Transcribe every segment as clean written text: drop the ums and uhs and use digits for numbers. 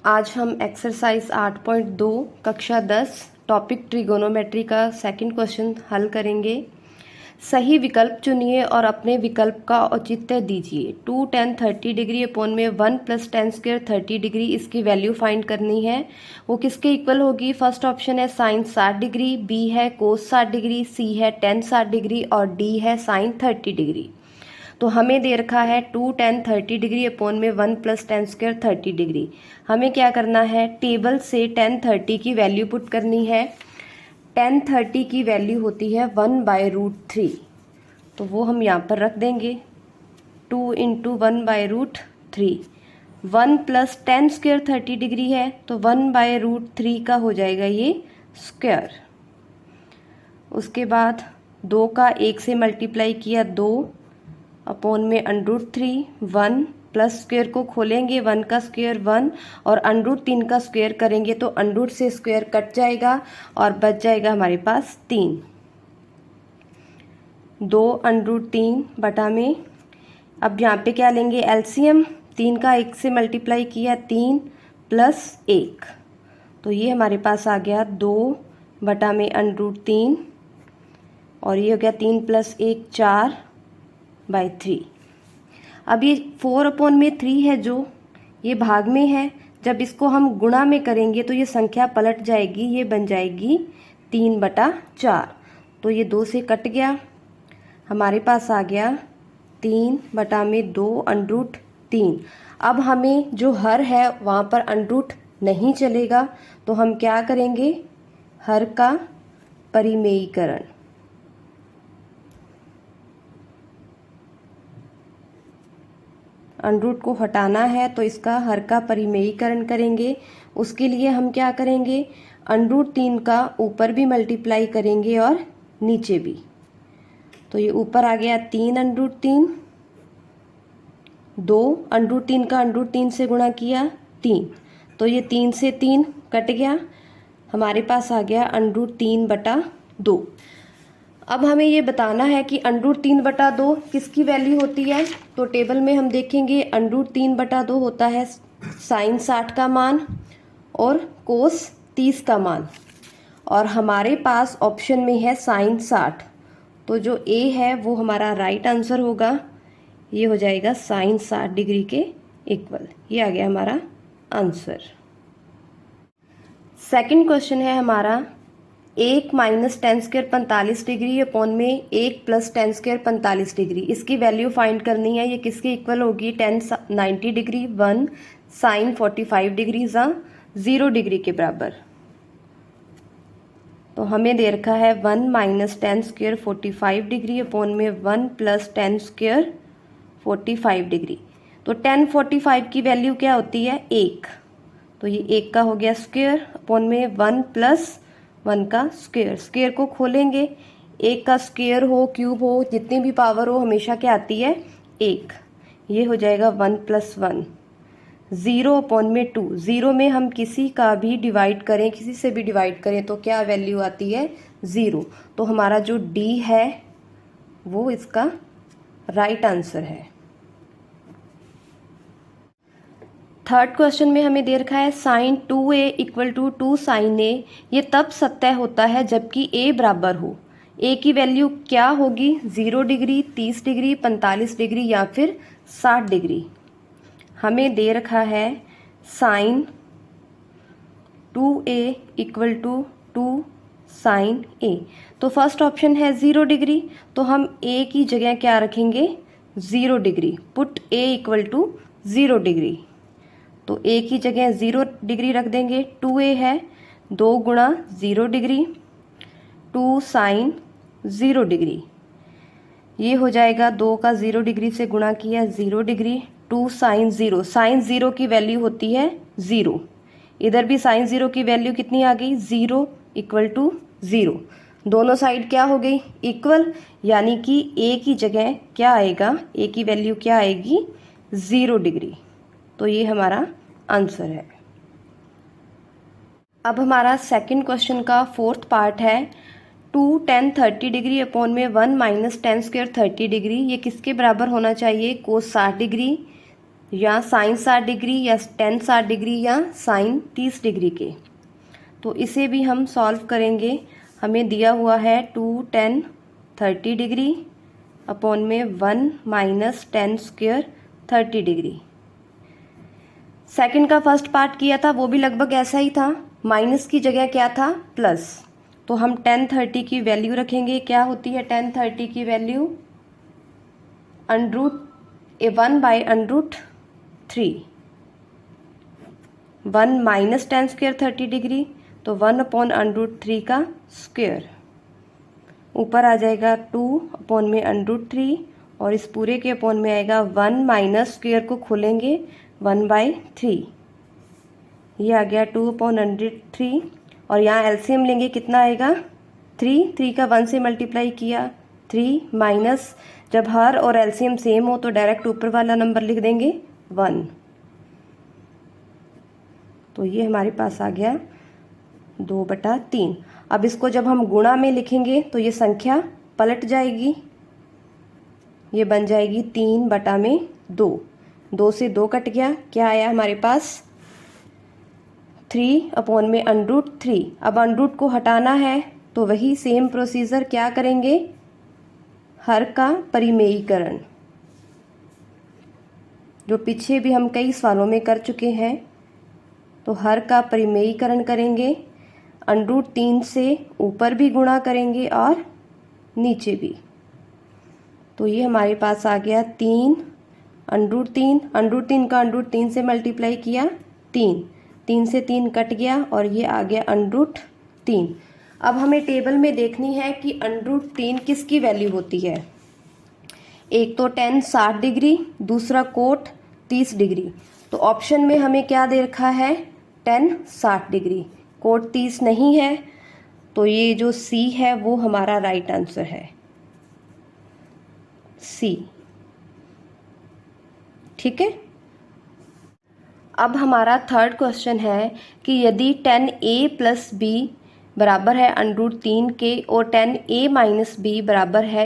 आज हम एक्सरसाइज 8.2 कक्षा 10 टॉपिक ट्रिगोनोमेट्री का सेकंड क्वेश्चन हल करेंगे। सही विकल्प चुनिए और अपने विकल्प का औचित्य दीजिए। 2 tan 30 डिग्री अपॉन में 1 + tan स्क्वायर 30 डिग्री, इसकी वैल्यू फाइंड करनी है। वो किसके इक्वल होगी? फर्स्ट ऑप्शन है साइन 60 डिग्री, बी है कोस 60 डिग्री, सी है tan 60 डिग्री और डी है साइन 30 डिग्री। तो हमें दे रखा है 2 tan 30 डिग्री अपॉन में 1 + tan स्क्वायर 30 डिग्री। हमें क्या करना है? टेबल से tan 30 की वैल्यू पुट करनी है। tan 30 की वैल्यू होती है 1/√3, तो वो हम यहाँ पर रख देंगे। 2 × 1/√3, 1 + tan स्क्वायर 30 डिग्री है तो 1/√3 का हो जाएगा ये स्क्वायर। उसके बाद 2 का 1 से मल्टीप्लाई किया 2 अपॉन में √3, 1 प्लस स्क्वायर को खोलेंगे 1 का स्क्वायर 1 और √3 का स्क्वायर करेंगे तो √ से स्क्वायर कट जाएगा और बच जाएगा हमारे पास 3। 2 √3 बटा में, अब यहाँ पे क्या लेंगे? एलसीएम। 3 का 1 से मल्टीप्लाई किया 3 + 1, तो ये हमारे पास आ गया 2 बटा में √3 और ये हो गया 3 + 1 4/3। अब ये 4/3 है जो ये भाग में है, जब इसको हम गुणा में करेंगे तो ये संख्या पलट जाएगी, ये बन जाएगी 3/4। तो ये 2 से कट गया, हमारे पास आ गया 3/2 √3। अब हमें जो हर है वहाँ पर √ नहीं चलेगा, तो हम क्या करेंगे? हर का परिमेयीकरण। √ को हटाना है तो इसका हर का परिमेयीकरण करेंगे। उसके लिए हम क्या करेंगे? √3 का ऊपर भी मल्टीप्लाई करेंगे और नीचे भी। तो ये ऊपर आ गया 3 √3, 2 √3 का √3 से गुणा किया 3, तो ये 3 से 3 कट गया, हमारे पास आ गया √3/2। अब हमें ये बताना है कि √3/2 किसकी वैल्यू होती है। तो टेबल में हम देखेंगे √3/2 होता है साइन 60 का मान और कोस 30 का मान, और हमारे पास ऑप्शन में है साइन 60, तो जो ए है वो हमारा राइट आंसर होगा। ये हो जाएगा साइन 60 डिग्री के इक्वल। ये आ गया हमारा आंसर। सेकंड क्वेश्चन है हमारा 1 - tan स्क्वायर 45 डिग्री अपॉन में 1 + tan स्क्वायर 45 डिग्री, इसकी वैल्यू फाइंड करनी है। ये किसके इक्वल होगी? tan 90 degree 1 sine 45 degree 0 degree के बराबर। तो हमें दे रखा है 1 - tan स्क्वायर 45 डिग्री अपॉन में 1 + tan स्क्वायर 45 डिग्री। तो tan 45 की वैल्यू क्या होती है? 1, तो ये 1 का हो गया स्क्वायर अपॉन में 1 + 1 का स्क्वायर। स्क्वायर को खोलेंगे, 1 का स्क्वायर हो, क्यूब हो, जितनी भी पावर हो, हमेशा क्या आती है? 1। ये हो जाएगा 1 + 1। 0/2, 0 में हम किसी का भी डिवाइड करें, किसी से भी डिवाइड करें तो क्या वैल्यू आती है? 0। तो हमारा जो डी है वो इसका राइट आंसर है। थर्ड क्वेश्चन में हमें दे रखा है साइन 2a = 2 sin a। ये तब सत्य होता है जबकि a बराबर हो। a की वैल्यू क्या होगी? 0 डिग्री, 30 डिग्री, 45 डिग्री या फिर 60 डिग्री। हमें दे रखा है साइन 2a = 2 sin a, तो फर्स्ट ऑप्शन है 0 डिग्री, तो हम a की जगह क्या रखेंगे? 0 डिग्री। पुट a = 0 डिग्री, तो a की जगह 0 डिग्री रख देंगे। 2a है, 2 × 0 डिग्री 2 sin 0 डिग्री। ये हो जाएगा 2 का 0 डिग्री से गुणा किया 0 डिग्री 2 sin 0। साइन 0 की वैल्यू होती है 0। इधर भी साइन 0 की वैल्यू कितनी आ गई? 0 = 0। दोनों साइड क्या हो गई? इक्वल, यानी कि a की जगह क्या आएगा? a की वैल्यू क्या आएगी? 0 डिग्री। तो ये हमारा आंसर है। अब हमारा सेकंड क्वेश्चन का फोर्थ पार्ट है 2 tan 30 डिग्री अपॉन में 1 - tan स्क्वायर 30 डिग्री, ये किसके बराबर होना चाहिए? कोस 60 डिग्री या साइन 60 डिग्री या टेन 60 डिग्री या साइन 30 डिग्री के। तो इसे भी हम सॉल्व करेंगे। हमें दिया हुआ है 2 10 30 डिग्री अपॉन में 1 माइनस 10 स्क्वायर 30 डिग्री। सेकंड का फर्स्ट पार्ट किया था वो भी लगभग ऐसा ही था, माइनस की जगह क्या था प्लस। तो हम 10 30 की वैल्यू रखेंगे। क्या होती है 10 30 की value? √1 by √3। 1 minus 10 square 30 degree, तो 1 अपॉन √3 का स्क्वायर। ऊपर आ जाएगा 2 अपॉन में √3 और इस पूरे के अपॉन में आएगा 1 माइनस स्क्वायर को खोलेंगे 1/3। ये आ गया 2 अपॉन √3 और यहाँ एलसीएम लेंगे कितना आएगा 3 का 1 से मल्टीप्लाई किया 3 माइनस, जब हर और एलसीएम सेम हो तो डायरेक्ट ऊपर वाला नंबर लिख देंगे 1। तो ये हमारे पास आ गया 2/3। अब इसको जब हम गुणा में लिखेंगे तो ये संख्या पलट जाएगी, ये बन जाएगी 3/2। 2 से 2 कट गया, क्या आया हमारे पास 3 अपॉन में √3। अब √ को हटाना है तो वही सेम प्रोसीजर क्या करेंगे, हर का परिमेयीकरण, जो पीछे भी हम कई सवालों में कर चुके हैं। तो हर का परिमेयीकरण करेंगे, √3 से ऊपर भी गुणा करेंगे और नीचे भी। तो ये हमारे पास आ गया 3 √3 का √3 से मल्टीप्लाई किया 3 से 3 कट गया और ये आ गया √3। अब हमें टेबल में देखनी है कि √3 किसकी वैल्यू होती है। एक तो tan 60 डिग्री, दूसरा कोट 30 डिग्री। तो ऑप्शन में हमें क्या दे रखा है tan 60 डिग्री, कोट 30 नहीं है, तो ये जो C है वो हमारा राइट आंसर है, C। ठीक है। अब हमारा थर्ड क्वेश्चन है कि यदि tan A + B बराबर है √3 के और tan A - B बराबर है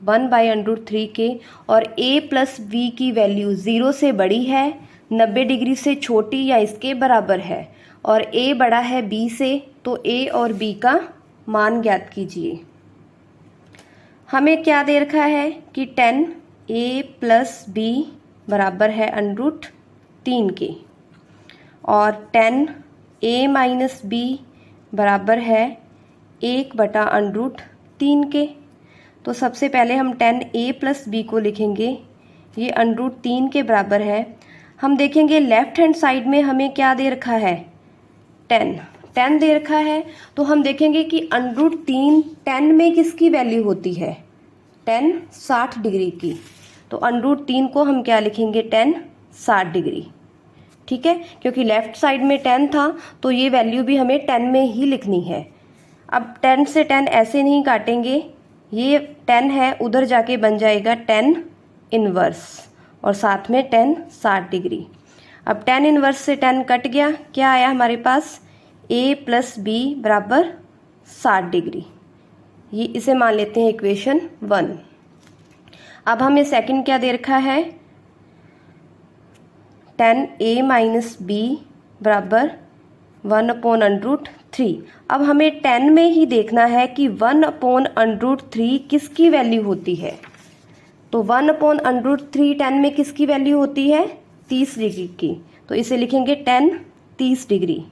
1/√3 के और A + B की वैल्यू 0 से बड़ी है, 90 डिग्री से छोटी या इसके बराबर है और A बड़ा है B से, तो A और B का मान ज्ञात कीजिए। हमें क्या दे रखा है कि tan A + B बराबर है √3 के और tan A - B बराबर है 1/√3 के। तो सबसे पहले हम tan A + B को लिखेंगे, ये √3 के बराबर है। हम देखेंगे लेफ्ट हैंड साइड में हमें क्या दे रखा है, tan दे रखा है। तो हम देखेंगे कि √3 tan में किसकी वैल्यू होती है, tan 60 डिग्री की। तो √3 को हम क्या लिखेंगे, tan 60 डिग्री। ठीक है, क्योंकि लेफ्ट साइड में tan था तो ये वैल्यू भी हमें tan में ही लिखनी है। अब tan से tan ऐसे नहीं काटेंगे, ये tan है उधर जाके बन जाएगा tan इनवर्स और साथ में tan 60 डिग्री। अब tan इनवर्स से tan कट गया, क्या आया हमारे पास A + B बराबर 60 डिग्री। ये इसे मान लेते हैं इक्वेशन 1। अब हमें सेकंड क्या दे रखा है, tan A - B बराबर 1/√3। अब हमें tan में ही देखना है कि 1/√3 किसकी वैल्यू होती है। तो 1/√3 tan में किसकी वैल्यू होती है, 30 डिग्री की। तो इसे लिखेंगे tan 30 डिग्री।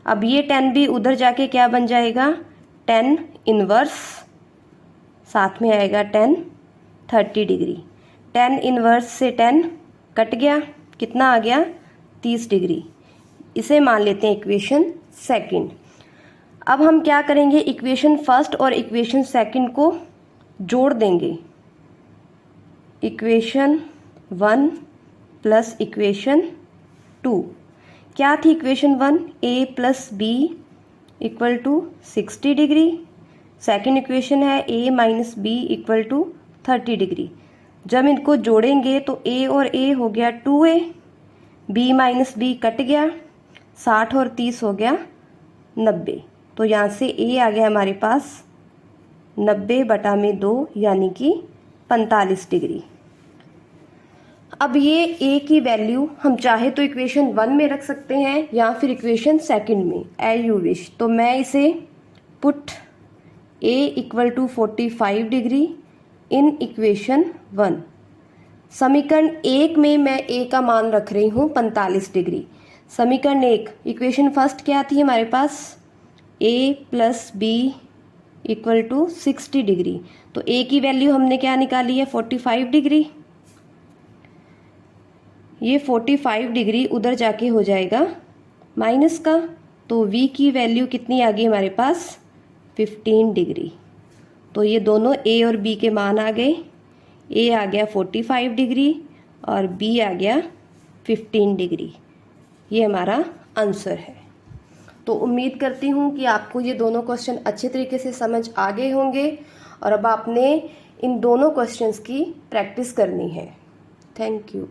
अब ये tan भी उधर जाके क्या बन जाएगा, tan इनवर्स, साथ में आएगा tan 30 डिग्री। tan इनवर्स से tan कट गया, कितना आ गया 30 डिग्री। इसे मान लेते हैं इक्वेशन सेकंड। अब हम क्या करेंगे, इक्वेशन फर्स्ट और इक्वेशन सेकंड को जोड़ देंगे। Equation 1 + equation 2। क्या थी equation 1, A + B = 60 degree. Second equation है A - B = 30 डिग्री। जब इनको जोड़ेंगे तो A और A हो गया 2A, B - B कट गया, 60 और 30 हो गया 90। तो यहाँ से A आ गया हमारे पास 90/2 यानी कि 45 डिग्री। अब ये a की वैल्यू हम चाहे तो इक्वेशन 1 में रख सकते हैं या फिर इक्वेशन सेकंड में, एज यू विश। तो मैं इसे put a equal to 45 degree in equation 1। समीकरण 1 में मैं a का मान रख रही हूँ 45 डिग्री। समीकरण 1, इक्वेशन फर्स्ट क्या थी हमारे पास, a plus B equal to 60 degree. तो a की वैल्यू हमने क्या निकाली है, 45 डिग्री। ये 45 डिग्री उधर जाके हो जाएगा माइनस का, तो v की वैल्यू कितनी आ गई हमारे पास, 15 डिग्री। तो ये दोनों a और b के मान आ गए, a आ गया 45 डिग्री और b आ गया 15 डिग्री। ये हमारा आंसर है। तो उम्मीद करती हूँ कि आपको ये दोनों क्वेश्चन अच्छे तरीके से समझ आ गए होंगे और अब आपने इन दोनों क्वेश्चंस की प्रैक्टिस करनी है। Thank you.